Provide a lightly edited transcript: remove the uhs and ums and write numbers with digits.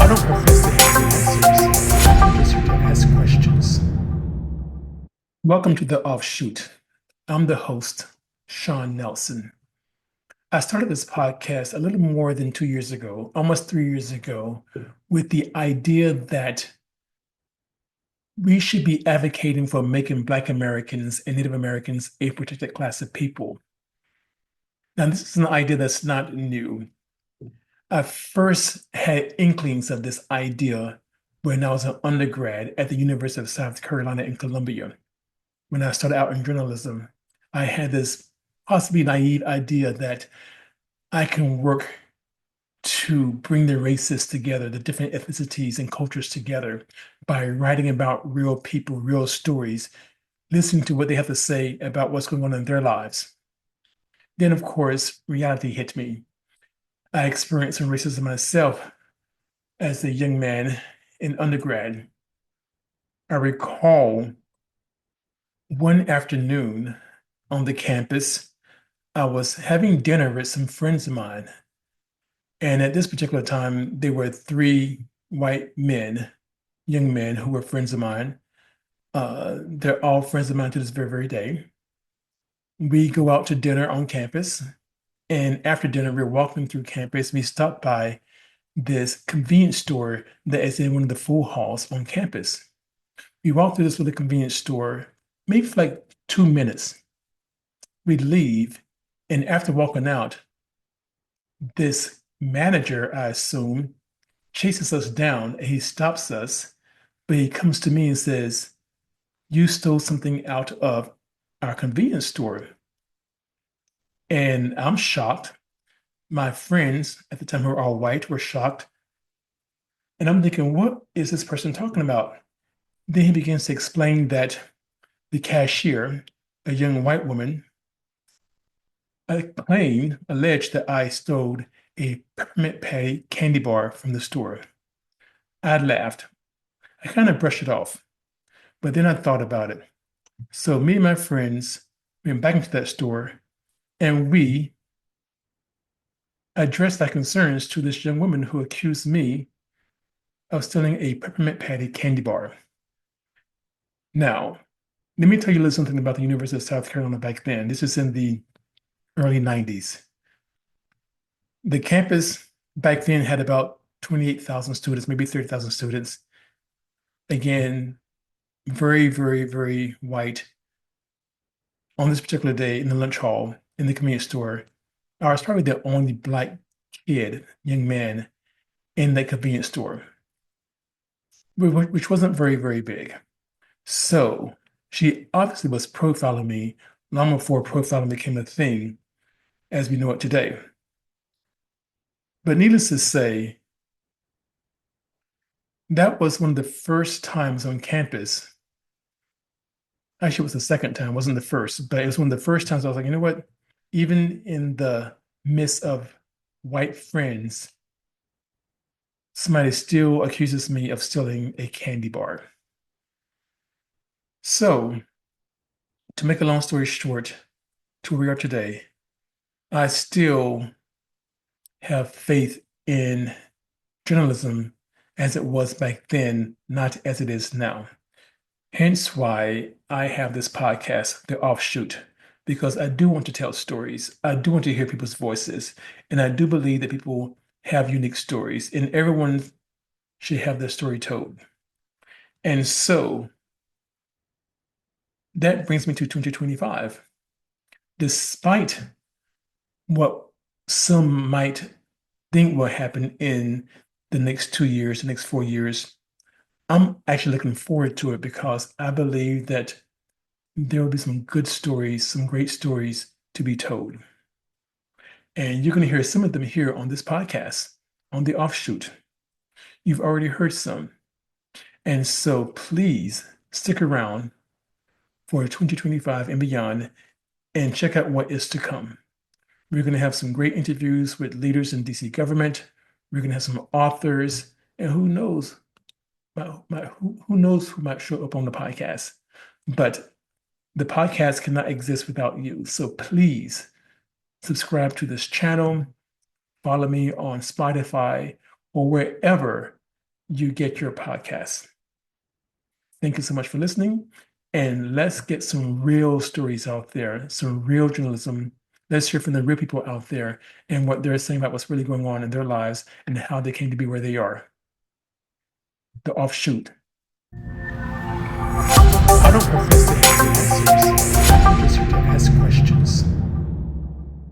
don't profess to have the answers. I'm just here to ask questions. Welcome to the Offshoot. I'm the host, Sean Nelson. I started this podcast a little more than 2 years ago, almost 3 years ago, with the idea that we should be advocating for making Black Americans and Native Americans a protected class of people. Now, this is an idea that's not new. I first had inklings of this idea when I was an undergrad at the University of South Carolina in Columbia. When I started out in journalism, I had this possibly naive idea that I can work to bring the races together, the different ethnicities and cultures together by writing about real people, real stories, listening to what they have to say about what's going on in their lives. Then, of course, reality hit me. I experienced some racism myself as a young man in undergrad. I recall one afternoon on the campus, I was having dinner with some friends of mine. And at this particular time, there were three white men, young men who were friends of mine. They're all friends of mine to this very, very day. We go out to dinner on campus. And after dinner, we're walking through campus. We stop by this convenience store that is in one of the food halls on campus. We walk through this little convenience store, maybe for like 2 minutes. We leave, and after walking out, this manager, I assume, chases us down and he stops us, but he comes to me and says, "You stole something out of our convenience store." And I'm shocked. My friends at the time who were all white were shocked. And I'm thinking, what is this person talking about? Then he begins to explain that the cashier, a young white woman, alleged that I stole a peppermint patty candy bar from the store. I laughed. I kind of brushed it off, but then I thought about it. So me and my friends went back into that store and we addressed our concerns to this young woman who accused me of stealing a peppermint patty candy bar. Now, let me tell you a little something about the University of South Carolina back then. This is in the early 90s. The campus back then had about 28,000 students, maybe 30,000 students. Again, very, very, very white. On this particular day in the lunch hall, in the convenience store, I was probably the only Black kid, young man, in that convenience store, which wasn't very, very big. So she obviously was profiling me long before profiling became a thing as we know it today. But needless to say, that was one of the first times on campus. Actually, it was the second time, wasn't the first, but it was one of the first times I was like, you know what? Even in the midst of white friends, somebody still accuses me of stealing a candy bar. So, to make a long story short, to where we are today, I still have faith in journalism as it was back then, not as it is now. Hence why I have this podcast, The Offshoot, because I do want to tell stories. I do want to hear people's voices. And I do believe that people have unique stories, and everyone should have their story told. And so that brings me to 2025. Despite what some might think will happen in the next 2 years, the next 4 years, I'm actually looking forward to it because I believe that there will be some good stories, some great stories to be told. And you're going to hear some of them here on this podcast, on the Offshoot. You've already heard some. And so please stick around for 2025 and beyond and check out what is to come. We're going to have some great interviews with leaders in DC government. We're going to have some authors, and who knows, who knows who might show up on the podcast. But the podcast cannot exist without you. So please subscribe to this channel, follow me on Spotify or wherever you get your podcast. Thank you so much for listening. And let's get some real stories out there, some real journalism. Let's hear from the real people out there and what they're saying about what's really going on in their lives and how they came to be where they are. The Offshoot. I don't profess to have the answers. I'm just here to ask questions.